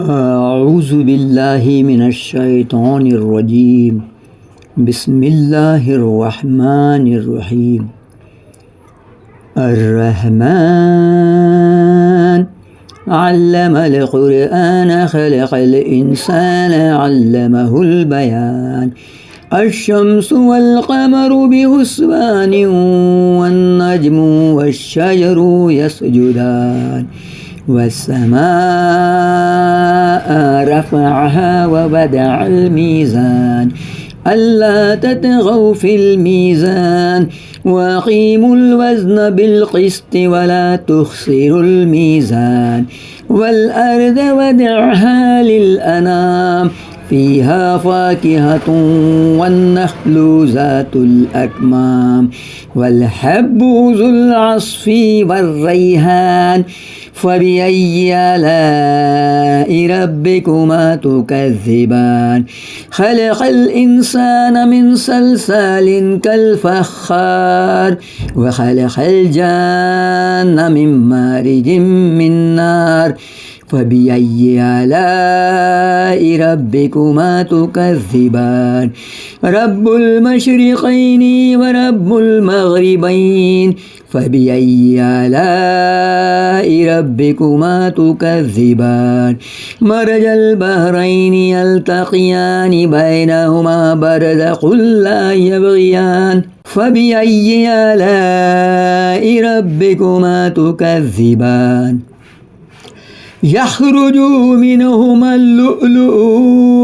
أعوذ بالله من الشيطان الرجيم. بسم الله الرحمن الرحيم. الرحمن علم القرآن خلق الإنسان علمه البيان. الشمس والقمر بحسبان والنجم والشجر يسجدان والسماء رفعها ووضع الميزان ألا تطغوا في الميزان وأقيموا الوزن بالقسط ولا تخسروا الميزان والأرض وضعها للأنام فيها فاكهة والنخل ذات الأكمام والحب ذو العصف والريحان فبأي آلاء ربكما تكذبان. خلق الإنسان من صلصال كالفخار وخلق الجان من مارج من نار فبأي آلاء ربكما تكذبان. رب المشرقين ورب المغربين فبأي آلاء ربكما تكذبان. مرج البحرين يلتقيان بينهما برزخ لا يبغيان فبأي آلاء ربكما تكذبان. يخرج منهما اللؤلؤ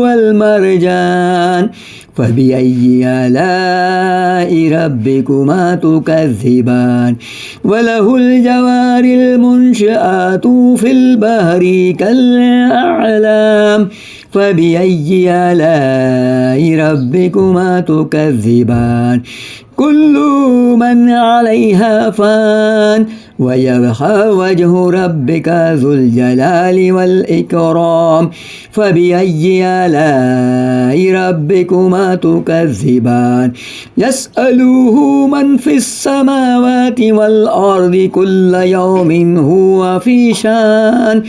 والمرجان فبأي آلاء ربكما تكذبان. وله الجوار المنشآت في البحر كالأعلام فبأي آلاء ربكما تكذبان. كل من عليها فان ويبقى وجه ربك ذو الجلال والإكرام فبأي آلاء ربكما تكذبان. يسأله من في السماوات والأرض كل يوم هو في شان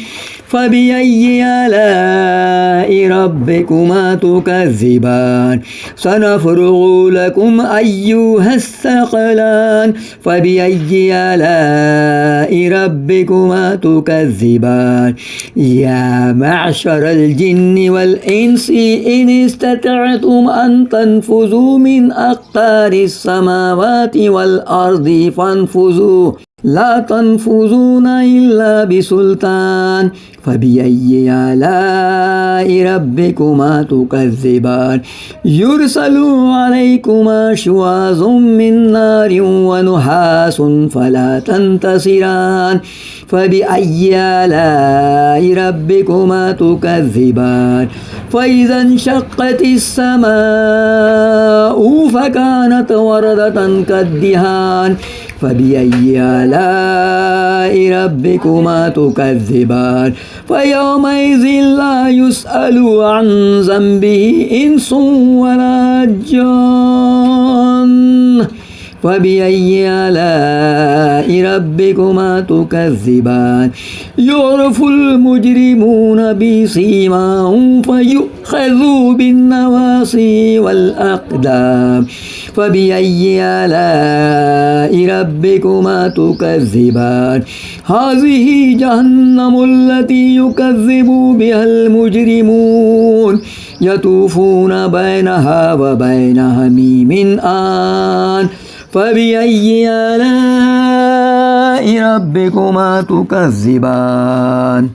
فبأي آلاء ربكما تكذبان. سنفرغ لكم أيها الثقلان فبأي آلاء ربكما تكذبان. يا معشر الجن والإنس إن استطعتم أن تنفذوا من أقطار السماوات والأرض فانفذوا لا تنفذون إلا بسلطان فبأي آلاء ربكما تكذبان. يرسل عليكما شواظ من نار ونحاس فلا تنتصران فبأي آلاء ربكما تكذبان. فإذا انشقت السماء فكانت وردة كالدهان فبأي آلاء ربكما تكذبان. فيومئذ لا يسأل عن ذنبه إنس ولا جان فبأي آلاء ربكما تكذبان. يعرف المجرمون بسيماهم فيؤخذوا بالنواصي والأقدام فبأي آلاء ربكما تكذبان. هذه جهنم التي يكذب بها المجرمون يطوفون بينها وبين حميم آن فبأي آلاء ربكما تكذبان.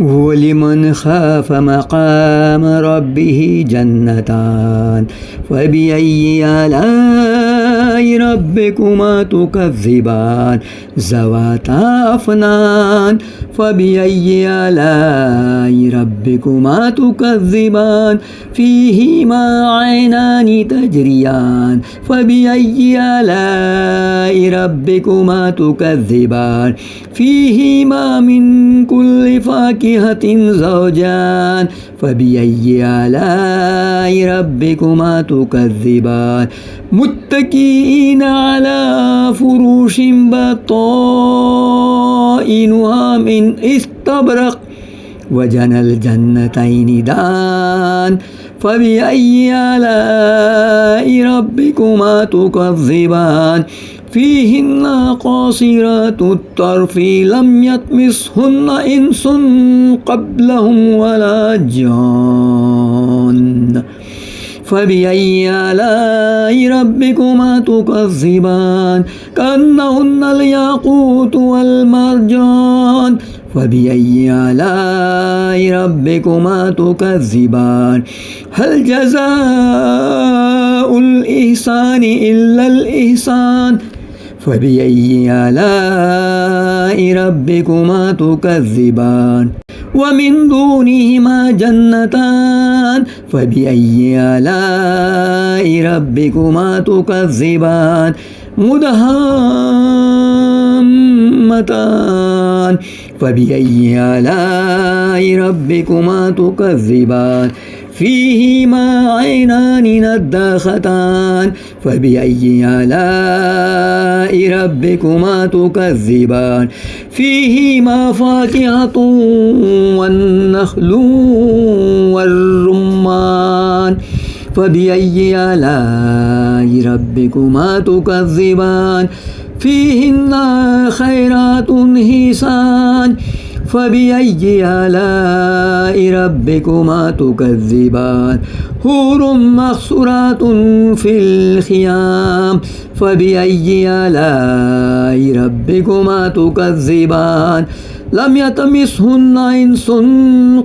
ولمن خاف مقام ربه جنتان فبأي آلاء ربكما تكذبان. ذواتا أفنان فبأي آلاء ربكما تكذبان. فيهما عينان تجريان فبأي آلاء ربكما تكذبان. فيهما من كل فاكهة زوجان فبأي آلاء ربكما تكذبان. متكئين على فروش بطائنها من استبرق وجنى الجنتين دان فبأي آلاء ربكما تكذبان فيهن قاصرات الطرف لم يطمثهن إنس قبلهم ولا جان فبأي آلاء ربكما تكذبان كأنهن الياقوت والمرجان فبأي آلاء ربكما تكذبان هل جزاء الإحسان إلا الإحسان فبأي آلاء ربكما تكذبان ومن دونهما جنتان فبأي آلاء ربكما تكذبان مدهامتان فبأي آلاء ربكما تكذبان فيهما عينان نضاختان فبأي آلاء ربكما تكذبان فيهما فاكهة والنخل والرمان فبأي آلاء ربكما تكذبان فيهن خيرات حسان فبأي آلاء ربكما تكذبان حور مقصورات في الخيام فبأي آلاء ربكما تكذبان لم يطمثهن إنس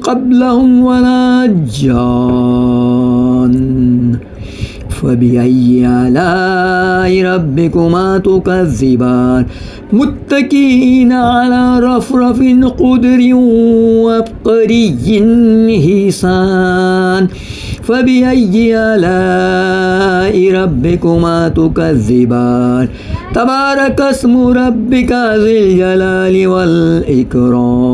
قبلهم ولا جان فبأي آلاء ربكما تكذبان متكئين على رفرف خضر وعبقري حسان فبأي آلاء ربكما تكذبان تبارك اسم ربك ذي الجلال والإكرام.